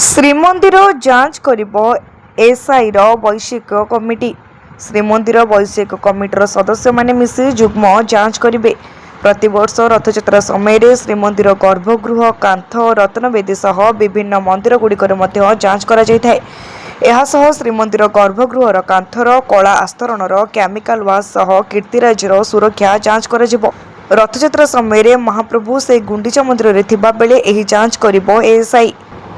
ଶ୍ରୀମନ୍ଦିର ଯାଞ୍ଚ କରିବ ଏସ୍ଆଇର ବୈଷୟିକ କମିଟି। ଶ୍ରୀମନ୍ଦିର ବୈଷୟିକ କମିଟିର ସଦସ୍ୟମାନେ ମିଶି ଯୁଗ୍ମ ଯାଞ୍ଚ କରିବେ। ପ୍ରତିବର୍ଷ ରଥଯାତ୍ରା ସମୟରେ ଶ୍ରୀମନ୍ଦିର ଗର୍ଭଗୃହ କାନ୍ଥ ରତ୍ନବେଦୀ ସହ ବିଭିନ୍ନ ମନ୍ଦିରଗୁଡ଼ିକରେ ମଧ୍ୟ ଯାଞ୍ଚ କରାଯାଇଥାଏ। ଏହାସହ ଶ୍ରୀମନ୍ଦିର ଗର୍ଭଗୃହର କାନ୍ଥର କଳା ଆସ୍ତରଣର କେମିକାଲ ୱାସ୍ ସହ କୀର୍ତ୍ତିରାଜର ସୁରକ୍ଷା ଯାଞ୍ଚ କରାଯିବ। ରଥଯାତ୍ରା ସମୟରେ ମହାପ୍ରଭୁ ଶ୍ରୀଗୁଣ୍ଡିଚା ମନ୍ଦିରରେ ଥିବାବେଳେ ଏହି ଯାଞ୍ଚ କରିବ ଏଏସ୍ଆଇ।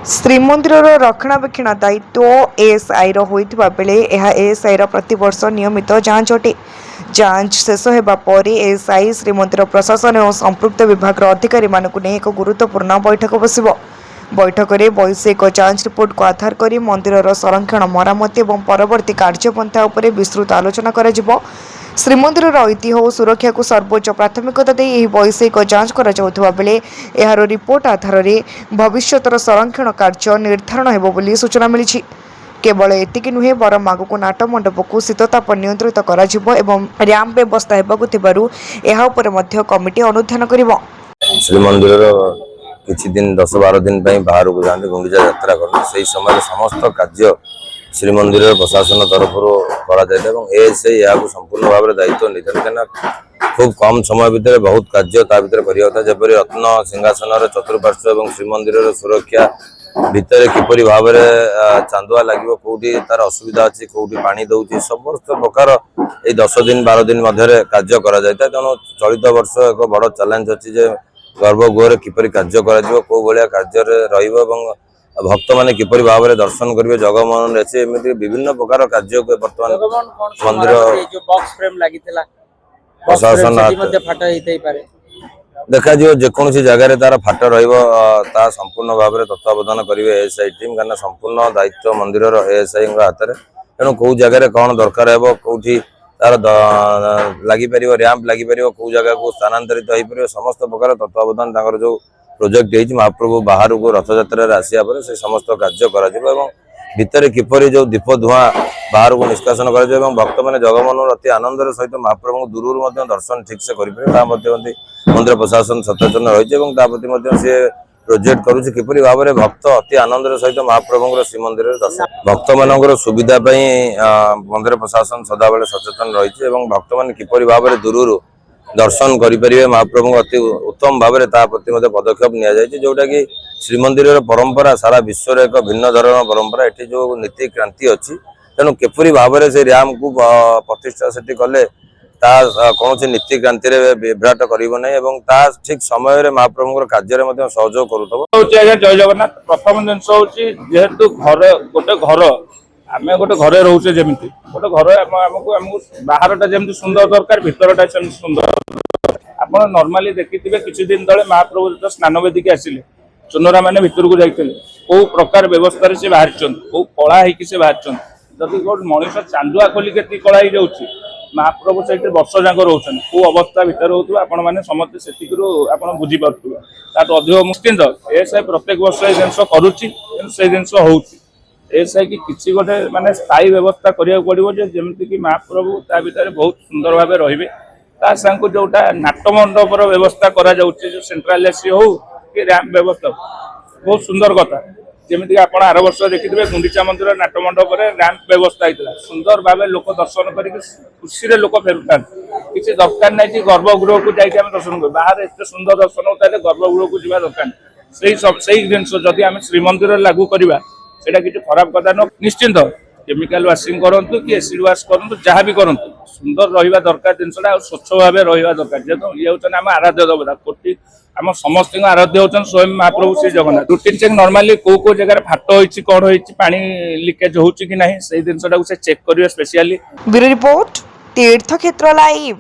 ଶ୍ରୀମନ୍ଦିରର ରକ୍ଷଣାବେକ୍ଷଣ ଦାୟିତ୍ୱ ଏଏସ୍ଆଇର ହୋଇଥିବା ବେଳେ ଏହା ଏଏସ୍ଆଇର ପ୍ରତିବର୍ଷ ନିୟମିତ ଯାଞ୍ଚ ଅଟେ। ଯାଞ୍ଚ ଶେଷ ହେବା ପରେ ଏଏସ୍ଆଇ ଶ୍ରୀମନ୍ଦିର ପ୍ରଶାସନ ଓ ସମ୍ପୃକ୍ତ ବିଭାଗର ଅଧିକାରୀମାନଙ୍କୁ ନେଇ ଏକ ଗୁରୁତ୍ୱପୂର୍ଣ୍ଣ ବୈଠକ ବସିବ। ବୈଠକରେ ବୈଷୟିକ ଯାଞ୍ଚ ରିପୋର୍ଟକୁ ଆଧାର କରି ମନ୍ଦିରର ସଂରକ୍ଷଣ, ମରାମତି ଏବଂ ପରବର୍ତ୍ତୀ କାର୍ଯ୍ୟପନ୍ଥା ଉପରେ ବିସ୍ତୃତ ଆଲୋଚନା କରାଯିବ। ଶ୍ରୀମନ୍ଦିରର ଐତିହ୍ୟ ଓ ସୁରକ୍ଷାକୁ ସର୍ବୋଚ୍ଚ ପ୍ରାଥମିକତା ଦେଇ ଏହି ବୈଷୟିକ ଯାଞ୍ଚ କରାଯାଉଥିବା ବେଳେ ଏହାର ରିପୋର୍ଟ ଆଧାରରେ ଭବିଷ୍ୟତର ସଂରକ୍ଷଣ କାର୍ଯ୍ୟ ନିର୍ଦ୍ଧାରଣ ହେବ ବୋଲି ସୂଚନା ମିଳିଛି। କେବଳ ଏତିକି ନୁହେଁ, ବରଂ ଆଗକୁ ନାଟ ମଣ୍ଡପକୁ ଶୀତତାପ ନିୟନ୍ତ୍ରିତ କରାଯିବ ଏବଂ ର୍ୟାମ୍ପ ବ୍ୟବସ୍ଥା ହେବାକୁ ଥିବାରୁ ଏହା ଉପରେ ମଧ୍ୟ କମିଟି ଅନୁଧ୍ୟାନ କରିବ। ଶ୍ରୀମନ୍ଦିରର କିଛି ଦିନ 10-12 ଦିନ ପାଇଁ ବାହାରକୁ ଯାଆନ୍ତି, ଗୁଣ୍ଡିଚା ଯାତ୍ରା କରନ୍ତି। ସେହି ସମୟରେ ସମସ୍ତ କାର୍ଯ୍ୟ ଶ୍ରୀମନ୍ଦିରର ପ୍ରଶାସନ ତରଫରୁ କରାଯାଇଥାଏ ଏବଂ ଏଏସ୍ଆଇ ଏହାକୁ ସମ୍ପୂର୍ଣ୍ଣ ଭାବରେ ଦାୟିତ୍ୱ ନେଇଥାନ୍ତି। କାହିଁକିନା ଖୁବ୍ କମ୍ ସମୟ ଭିତରେ ବହୁତ କାର୍ଯ୍ୟ ତା ଭିତରେ କରିବା କଥା, ଯେପରି ରତ୍ନ ସିଂହାସନର ଚତୁଃପାର୍ଶ୍ୱ ଏବଂ ଶ୍ରୀମନ୍ଦିରର ସୁରକ୍ଷା ଭିତରେ କିପରି ଭାବରେ ଚାନ୍ଦୁଆ ଲାଗିବ, କେଉଁଠି ତାର ଅସୁବିଧା ଅଛି, କେଉଁଠି ପାଣି ଦେଉଛି, ସମସ୍ତ ପ୍ରକାର ଏଇ 10-12 ଦିନ ମଧ୍ୟରେ କାର୍ଯ୍ୟ କରାଯାଇଥାଏ। ତେଣୁ ଚଳିତ ବର୍ଷ ଏକ ବଡ଼ ଚ୍ୟାଲେଞ୍ଜ ଅଛି ଯେ ଗର୍ଭଗୃହରେ କିପରି କାର୍ଯ୍ୟ କରାଯିବ, କେଉଁ ଭଳିଆ କାର୍ଯ୍ୟରେ ରହିବ ଏବଂ ଭକ୍ତମାନେ କିପରି ଭାବରେ ଦର୍ଶନ କରିବେ, ଜଗମୋହନ ଅଛି, ଏମିତି ବିଭିନ୍ନ ପ୍ରକାର କାର୍ଯ୍ୟକୁ ବର୍ତ୍ତମାନ ମନ୍ଦିର ପ୍ରଶାସନ ଦେଖାଯିବ। ଯେକୌଣସି ଜାଗାରେ ତାର ଫାଟ ରହିବ ତାହା ସମ୍ପୂର୍ଣ୍ଣ ଭାବରେ ତତ୍ତ୍ୱାବଧାନ କରିବେ ଏଏସ୍ଆଇ ଟିମ୍, କାହିଁକିନା ସମ୍ପୂର୍ଣ୍ଣ ଦାୟିତ୍ୱ ମନ୍ଦିରର ଏଏସ୍ଆଇଙ୍କ ହାତରେ। ତେଣୁ କେଉଁ ଜାଗାରେ କ'ଣ ଦରକାର ହେବ, କେଉଁଠି ତାର ଲାଗିପାରିବ, ର୍ୟାମ୍ପ ଲାଗିପାରିବ, କେଉଁ ଜାଗାକୁ ସ୍ଥାନାନ୍ତରିତ ହୋଇପାରିବ, ସମସ୍ତ ପ୍ରକାର ତତ୍ତ୍ୱାବଧାନ ତାଙ୍କର ଯେଉଁ ପ୍ରୋଜେକ୍ଟ ହେଇଛି ମହାପ୍ରଭୁ ବାହାରକୁ ରଥଯାତ୍ରାରେ ଆସିବା ପରେ ସେ ସମସ୍ତ କାର୍ଯ୍ୟ କରାଯିବ ଏବଂ ଭିତରେ କିପରି ଯେଉଁ ଦୀପ ଧୂଆଁ ବାହାରକୁ ନିଷ୍କାସନ କରାଯିବ ଏବଂ ଭକ୍ତମାନେ ଜଗମୋହନ ଅତି ଆନନ୍ଦର ସହିତ ମହାପ୍ରଭୁଙ୍କୁ ଦୂରରୁ ମଧ୍ୟ ଦର୍ଶନ ଠିକ୍ସେ କରିପାରିବେ, ତାହା ମଧ୍ୟ ମନ୍ଦିର ପ୍ରଶାସନ ସଚେତନ ରହିଛି ଏବଂ ତା ପ୍ରତି ମଧ୍ୟ ସେ ପ୍ରୋଜେକ୍ଟ କରୁଛି କିପରି ଭାବରେ ଭକ୍ତ ଅତି ଆନନ୍ଦର ସହିତ ମହାପ୍ରଭୁଙ୍କର ଶ୍ରୀମନ୍ଦିରରେ ଦର୍ଶନ। ଭକ୍ତମାନଙ୍କର ସୁବିଧା ପାଇଁ ମନ୍ଦିର ପ୍ରଶାସନ ସଦାବେଳେ ସଚେତନ ରହିଛି ଏବଂ ଭକ୍ତମାନେ କିପରି ଭାବରେ ଦୂରରୁ ଦର୍ଶନ କରିପାରିବେ ମହାପ୍ରଭୁଙ୍କୁ ଅତି ଉତ୍ତମ ଭାବରେ ତା ପ୍ରତି ମଧ୍ୟ ପଦକ୍ଷେପ ନିଆଯାଇଛି, ଯେଉଁଟାକି ଶ୍ରୀମନ୍ଦିରର ପରମ୍ପରା ସାରା ବିଶ୍ୱରେ ଏକ ଭିନ୍ନ ଧରଣର ପରମ୍ପରା। ଏଠି ଯେଉଁ ନୀତିକ୍ରାନ୍ତି ଅଛି, ତେଣୁ କିପରି ଭାବରେ ସେ ର୍ୟାମ୍ପକୁ ପ୍ରତିଷ୍ଠା ସେଠି କଲେ ତାହା କୌଣସି ନୀତିକ୍ରାନ୍ତିରେ ବିଭ୍ରାଟ କରିବ ନାହିଁ ଏବଂ ତାହା ଠିକ୍ ସମୟରେ ମହାପ୍ରଭୁଙ୍କର କାର୍ଯ୍ୟରେ ମଧ୍ୟ ସହଯୋଗ କରୁଥିବ। ଜୟ ଜଗନ୍ନାଥ। ପ୍ରଥମ ଜିନିଷ ହଉଛି, ଯେହେତୁ ଗୋଟେ ଘର ଆମେ ଗୋଟେ ଘରେ ରହୁଛେ, ଯେମିତି ଗୋଟେ ଘର ଆମକୁ ବାହାରଟା ଯେମିତି ସୁନ୍ଦର ଦରକାର, ଭିତରଟା ସେମିତି ସୁନ୍ଦର। ଆପଣ ନର୍ମାଲି ଦେଖିଥିବେ କିଛି ଦିନ ତଳେ ମହାପ୍ରଭୁ ଯେତେବେଳେ ସ୍ନାନ ବେଦୀକି ଆସିଲେ, ଚୁନରା ମାନେ ଭିତରକୁ ଯାଇଥିଲେ, କୋଉ ପ୍ରକାର ବ୍ୟବସ୍ଥାରେ ସେ ବାହାରିଛନ୍ତି, କୋଉ କଳା ହେଇକି ସେ ବାହାରିଛନ୍ତି। ଯଦି ଗୋଟେ ମଣିଷ ଚାନ୍ଦୁଆ ଖୋଲିକି ଏତିକି କଳା ହେଇଯାଉଛି, ମହାପ୍ରଭୁ ସେଇଠି ବର୍ଷ ଯାକ ରହୁଛନ୍ତି, କୋଉ ଅବସ୍ଥା ଭିତରେ ରହୁଥିବ ଆପଣ ମାନେ ସମସ୍ତେ ସେତିକିରୁ ଆପଣ ବୁଝିପାରୁଥିବେ। ତାଠୁ ଅଧିକ ନିଶ୍ଚିନ୍ତ ଏଏସ୍ଆଇ ପ୍ରତ୍ୟେକ ବର୍ଷ ଏ ଜିନିଷ କରୁଛି, କିନ୍ତୁ ସେ ଜିନିଷ ହଉଛି। ଏଏସ୍ଆଇ କି କିଛି ଗୋଟେ ମାନେ ସ୍ଥାୟୀ ବ୍ୟବସ୍ଥା କରିବାକୁ ପଡିବ, ଯେ ଯେମିତିକି ମହାପ୍ରଭୁ ତା ଭିତରେ ବହୁତ ସୁନ୍ଦର ଭାବେ ରହିବେ। ତା ସାଙ୍ଗକୁ ଯୋଉଟା ନାଟ ମଣ୍ଡପର ବ୍ୟବସ୍ଥା କରାଯାଉଛି, ଯୋଉ ସେଣ୍ଟ୍ରାଲ ଏସି ହଉ କି ର୍ୟାମ୍ପ ବ୍ୟବସ୍ଥା, ବହୁତ ସୁନ୍ଦର କଥା। ଯେମିତିକି ଆପଣ ଆର ବର୍ଷ ଦେଖିଥିବେ ଗୁଣ୍ଡିଚା ମନ୍ଦିର ନାଟ ମଣ୍ଡପରେ ର୍ୟାମ୍ପ ବ୍ୟବସ୍ଥା ହେଇଥିଲା, ସୁନ୍ଦର ଭାବେ ଲୋକ ଦର୍ଶନ କରିକି ଖୁସିରେ ଲୋକ ଫେରୁଥାନ୍ତି। କିଛି ଦରକାର ନାହିଁ ଯେ ଗର୍ଭଗୃହକୁ ଯାଇକି ଆମେ ଦର୍ଶନ କରୁ, ବାହାରେ ଏତେ ସୁନ୍ଦର ଦର୍ଶନ ହଉଥିଲେ ଗର୍ଭଗୃହକୁ ଯିବା ଦରକାର ନାହିଁ। ସେଇ ଜିନିଷ ଯଦି ଆମେ ଶ୍ରୀମନ୍ଦିରରେ ଲାଗୁ କରିବା, ସେଇଟା କିଛି ଖରାପ କଥା ନୁହଁ। ନିଶ୍ଚିନ୍ତ କେମିକାଲ ୱାସିଂ କରନ୍ତୁ କି ଏସିଡ୍ ୱାଶ କରନ୍ତୁ, ଯାହା ବି କରନ୍ତୁ, ସୁନ୍ଦର ରହିବା ଦରକାର ଜିନିଷଟା, ଆଉ ସ୍ୱଚ୍ଛ ଭାବେ ରହିବା ଦରକାର। ଯେହେତୁ ଇଏ ହଉଛନ୍ତି ଆମ ଆରାଧ୍ୟ ଦେବତା, କୋଟି ଆମ ସମସ୍ତଙ୍କ ଆରାଧ୍ୟ ହଉଛନ୍ତି ସ୍ୱୟଂ ମହାପ୍ରଭୁ Shri Jagannath. Routine check normally କୋଉ ଜାଗାରେ ଫାଟ ହେଇଛି, କଣ ହେଇଛି, ପାଣି ଲିକେଜ ହଉଛି କି ନାହିଁ, ସେଇ ଜିନିଷଟାକୁ ସେ ଚେକ୍ କରିବେ ସ୍ପେସିଆଲି। ବ୍ୟୁରୋ ରିପୋର୍ଟ, ତୀର୍ଥକ୍ଷେତ୍ର ଲାଇଭ୍।